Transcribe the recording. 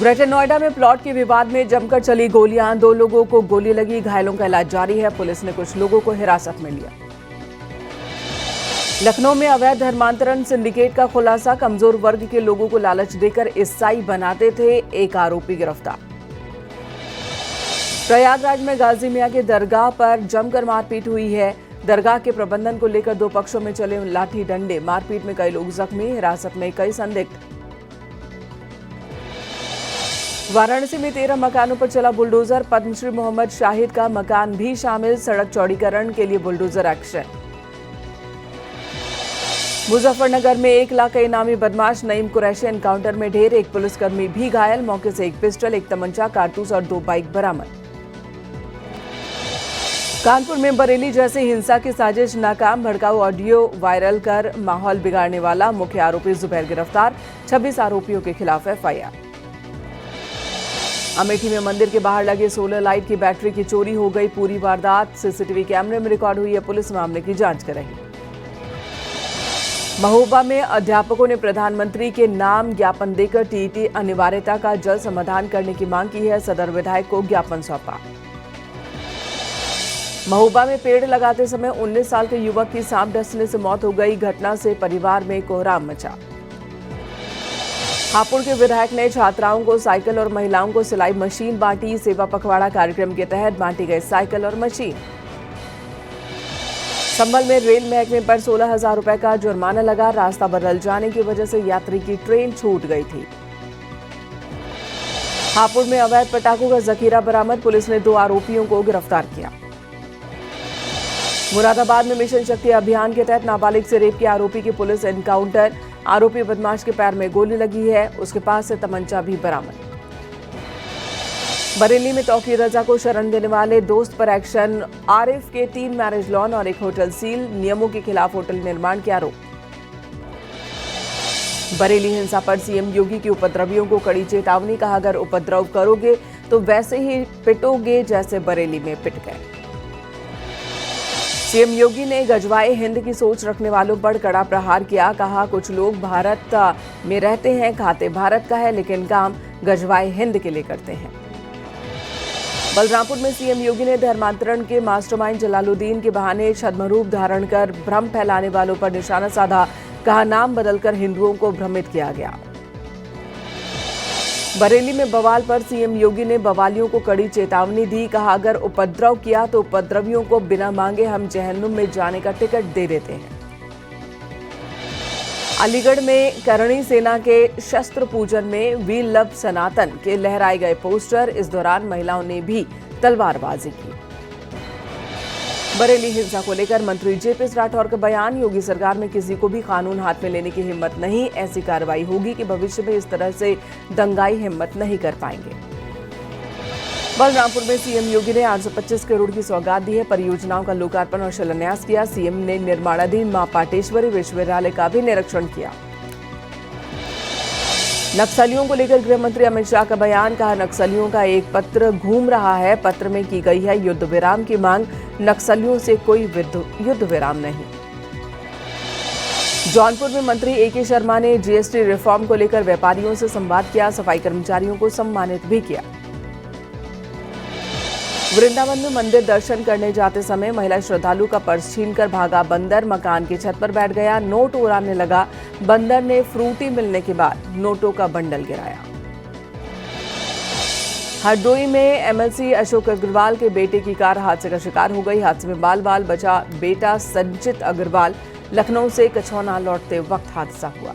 Greater Noida में plot के विवाद में जमकर चली गोलियां, 2 लोगों को गोली लगी, घायलों का इलाज जारी है। पुलिस ने कुछ लोगों को हिरासत में लिया। लखनऊ में अवैध धर्मांतरण सिंडिकेट का खुलासा, कमजोर वर्ग के लोगों को लालच देकर ईसाई बनाते थे, एक आरोपी गिरफ्तार। प्रयागराज में गाजी मियां के दरगाह पर जमकर मारपीट हुई है। दरगाह के प्रबंधन को लेकर 2 पक्षों में चले लाठी डंडे, मारपीट में कई लोग जख्मी, हिरासत में कई संदिग्ध। वाराणसी में 13 मकानों पर चला बुलडोजर, पद्मश्री मोहम्मद शाहिद का मकान भी शामिल, सड़क चौड़ीकरण के लिए बुलडोजर एक्शन। मुजफ्फरनगर में 1 लाख का इनामी बदमाश नईम कुरैशी एनकाउंटर में ढेर, एक पुलिसकर्मी भी घायल, मौके से 1 पिस्टल, 1 तमंचा, कारतूस और 2 बाइक बरामद। कानपुर में बरेली जैसे हिंसा की साजिश नाकाम, भड़काऊ ऑडियो वायरल कर माहौल बिगाड़ने वाला मुख्य आरोपी जुबैर गिरफ्तार, 26 आरोपियों के खिलाफ एफआईआर। अमेठी में मंदिर के बाहर लगे सोलर लाइट की बैटरी की चोरी हो गई, पूरी वारदात सीसीटीवी कैमरे में रिकॉर्ड हुई है, पुलिस मामले की जांच कर रही है। महोबा में अध्यापकों ने प्रधानमंत्री के नाम ज्ञापन देकर टीईटी अनिवार्यता का जल्द समाधान करने की मांग की है, सदर विधायक को ज्ञापन सौंपा। महोबा में पेड़ लगाते समय 19 साल के युवक की सांप डसने से मौत हो गई, घटना से परिवार में कोहराम मचा। हापुड़ के विधायक ने छात्राओं को साइकिल और महिलाओं को सिलाई मशीन बांटी, सेवा पखवाड़ा कार्यक्रम के तहत बांटी गई साइकिल और मशीन। संभल में रेल महकमे पर 16,000 रुपए का जुर्माना लगा, रास्ता बदल जाने की वजह से यात्री की ट्रेन छूट गई थी। हापुड़ में अवैध पटाखों का जखीरा बरामद, पुलिस ने 2 आरोपियों को गिरफ्तार किया। मुरादाबाद में मिशन शक्ति अभियान के तहत नाबालिग से रेप के आरोपी की पुलिस एनकाउंटर, आरोपी बदमाश के पैर में गोली लगी है, उसके पास से तमंचा भी बरामद। बरेली में तौकीर रजा को शरण देने वाले दोस्त पर एक्शन, आरिफ के 3 मैरिज लॉन और 1 होटल सील, नियमों के खिलाफ होटल निर्माण के आरोप। बरेली हिंसा पर सीएम योगी की उपद्रवियों को कड़ी चेतावनी, कहा अगर उपद्रव करोगे तो वैसे ही पिटोगे जैसे बरेली में पिट गए। सीएम योगी ने गजवाए हिंद की सोच रखने वालों पर कड़ा प्रहार किया, कहा कुछ लोग भारत में रहते हैं, खाते भारत का है, लेकिन काम गजवाए हिंद के लिए करते हैं। बलरामपुर में सीएम योगी ने धर्मांतरण के मास्टरमाइंड जलालुद्दीन के बहाने छद्मरूप धारण कर भ्रम फैलाने वालों पर निशाना साधा, कहा नाम बदलकर हिंदुओं को भ्रमित किया गया। बरेली में बवाल पर सीएम योगी ने बवालियों को कड़ी चेतावनी दी, कहा अगर उपद्रव किया तो उपद्रवियों को बिना मांगे हम जहन्नुम में जाने का टिकट दे देते हैं। अलीगढ़ में करणी सेना के शस्त्र पूजन में वी लव सनातन के लहराए गए पोस्टर, इस दौरान महिलाओं ने भी तलवारबाजी की। बरेली हिंसा को लेकर मंत्री जेपी राठौर का बयान, योगी सरकार में किसी को भी कानून हाथ में लेने की हिम्मत नहीं, ऐसी कार्रवाई होगी कि भविष्य में इस तरह से दंगाई हिम्मत नहीं कर पाएंगे। बलरामपुर में सीएम योगी ने 825 करोड़ की सौगात दी है, परियोजनाओं का लोकार्पण और शिलान्यास किया। सीएम ने निर्माणाधीन मां पाटेश्वरी विश्वविद्यालय का भी निरीक्षण किया। नक्सलियों को लेकर गृह मंत्री अमित शाह का बयान, कहा नक्सलियों का एक पत्र घूम रहा है, पत्र में की गई है युद्ध विराम की मांग, नक्सलियों से कोई युद्ध विराम नहीं। जौनपुर में मंत्री एके शर्मा ने जीएसटी रिफॉर्म को लेकर व्यापारियों से संवाद किया, सफाई कर्मचारियों को सम्मानित भी किया। वृंदावन में मंदिर दर्शन करने जाते समय महिला श्रद्धालु का पर्स छीनकर भागा बंदर, मकान की छत पर बैठ गया, नोट उड़ाने लगा, बंदर ने फ्रूटी मिलने के बाद नोटों का बंडल गिराया। हरदोई में एमएलसी अशोक अग्रवाल के बेटे की कार हादसे का शिकार हो गई, हादसे में बाल बाल बचा बेटा संचित अग्रवाल, लखनऊ से कछौना लौटते वक्त हादसा हुआ।